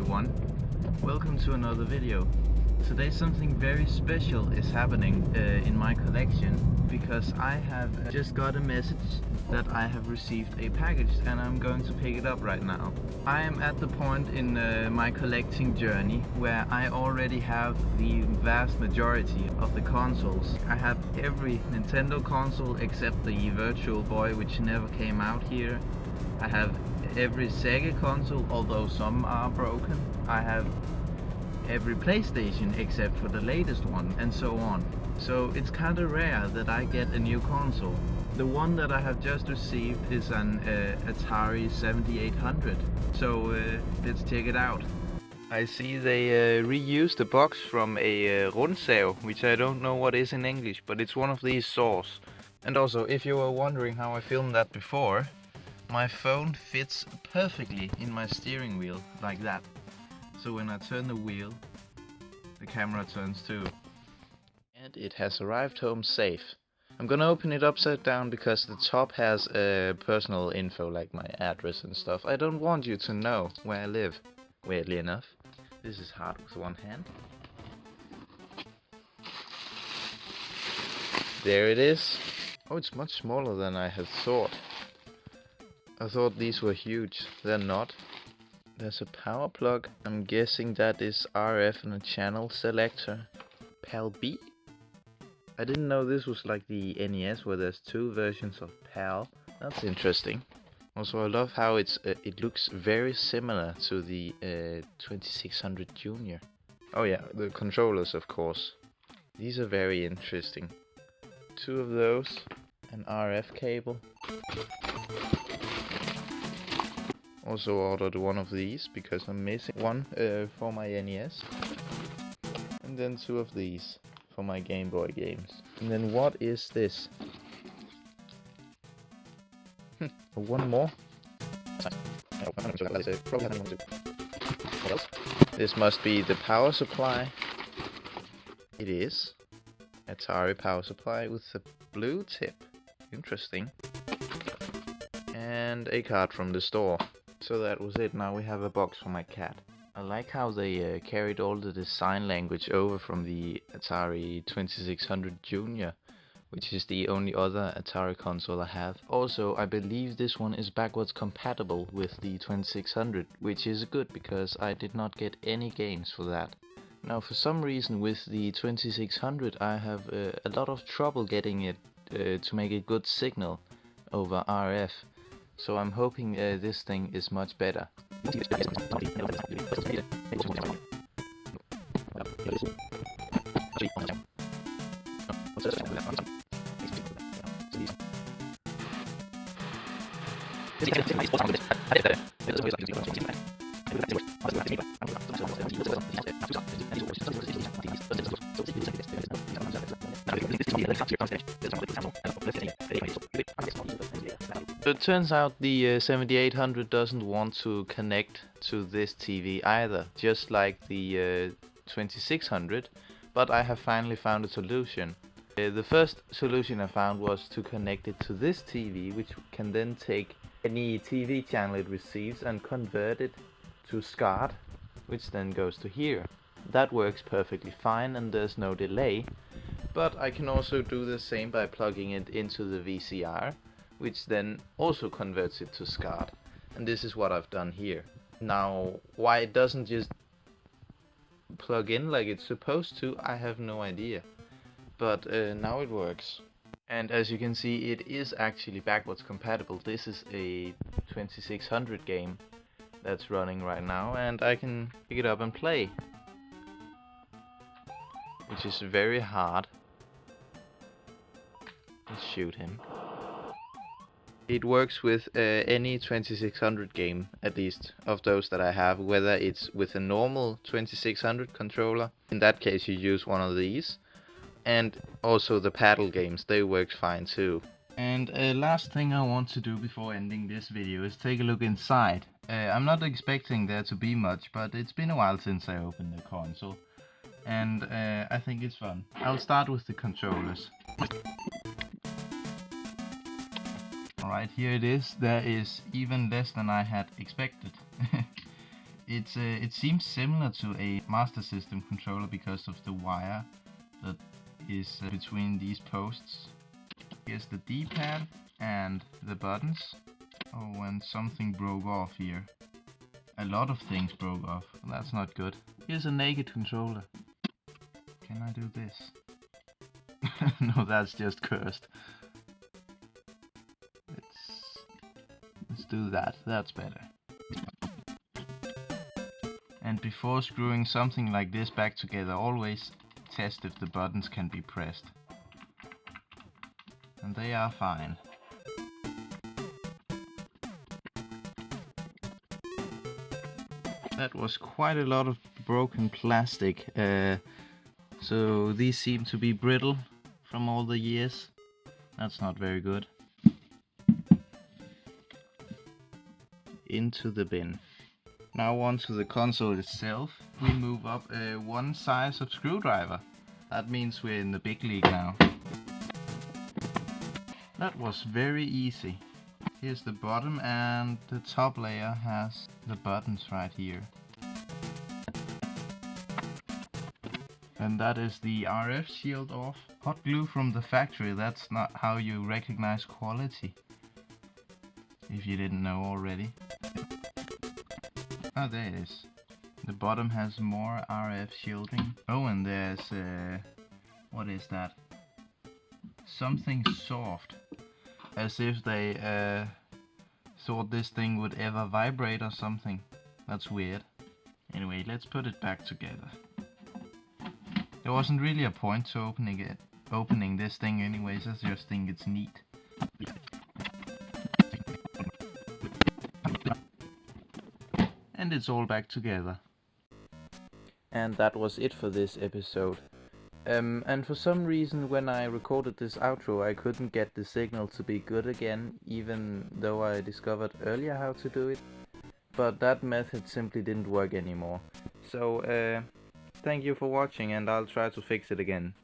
everyone, welcome to another video. Today something very special is happening in my collection, because I have just got a message that I have received a package and I'm going to pick it up right now. I am at the point in my collecting journey where I already have the vast majority of the consoles. I have every Nintendo console except the Virtual Boy, which never came out here. I have every Sega console, although some are broken. I have every PlayStation except for the latest one, and so on. So it's kinda rare that I get a new console. The one that I have just received is an Atari 7800, so let's check it out. I see they reused a box from a rundsav, which I don't know what is in English, but it's one of these saws. And also, if you were wondering how I filmed that before, my phone fits perfectly in my steering wheel, like that. So when I turn the wheel, the camera turns too. And it has arrived home safe. I'm gonna open it upside down because the top has personal info like my address and stuff. I don't want you to know where I live, weirdly enough. This is hard with one hand. There it is. Oh, it's much smaller than I had thought. I thought these were huge. They're not. There's a power plug. I'm guessing that is RF and a channel selector. PAL B? I didn't know this was like the NES where there's two versions of PAL. That's interesting. Also, I love how it looks very similar to the 2600 Junior. Oh yeah, the controllers of course. These are very interesting. Two of those. An RF cable. Also ordered one of these because I'm missing one for my NES. And then two of these for my Game Boy games. And then what is this? One more? What else? This must be the power supply. It is. Atari power supply with the blue tip. Interesting. And a card from the store. So that was it. Now we have a box for my cat. I like how they carried all the design language over from the Atari 2600 Junior, which is the only other Atari console I have. Also, I believe this one is backwards compatible with the 2600, which is good because I did not get any games for that. Now, for some reason with the 2600 I have a lot of trouble getting it to make a good signal over RF. So I'm hoping this thing is much better. So it turns out the 7800 doesn't want to connect to this TV either, just like the 2600, but I have finally found a solution. The first solution I found was to connect it to this TV, which can then take any TV channel it receives and convert it to SCART, which then goes to here. That works perfectly fine and there's no delay, but I can also do the same by plugging it into the VCR, which then also converts it to SCART, and this is what I've done here. Now, why it doesn't just plug in like it's supposed to, I have no idea, but now it works. And as you can see, it is actually backwards compatible. This is a 2600 game that's running right now, and I can pick it up and play, which is very hard. Let's shoot him. It works with any 2600 game, at least of those that I have, whether it's with a normal 2600 controller, in that case you use one of these, and also the paddle games, they work fine too. And last thing I want to do before ending this video is take a look inside. I'm not expecting there to be much, but it's been a while since I opened the console, and I think it's fun. I'll start with the controllers. Alright, here it is. There is even less than I had expected. It seems similar to a Master System controller because of the wire that is between these posts. Here's the D-pad and the buttons. Oh, and something broke off here. A lot of things broke off. That's not good. Here's a naked controller. Can I do this? No, that's just cursed. Let's do that. That's better. And before screwing something like this back together, always test if the buttons can be pressed. And they are fine. That was quite a lot of broken plastic, so these seem to be brittle from all the years. That's not very good. Into the bin. Now onto the console itself. We move up one size of screwdriver. That means we're in the big league now. That was very easy. Here's the bottom, and the top layer has the buttons right here. And that is the RF shield off. Hot glue from the factory, that's not how you recognize quality. If you didn't know already. Oh, there it is. The bottom has more RF shielding. Oh, and there's what is that? Something soft. As if they thought this thing would ever vibrate or something. That's weird. Anyway, let's put it back together. There wasn't really a point to opening this thing anyways. I just think it's neat. And it's all back together. And that was it for this episode. And for some reason when I recorded this outro I couldn't get the signal to be good again, even though I discovered earlier how to do it. But that method simply didn't work anymore. So thank you for watching, and I'll try to fix it again.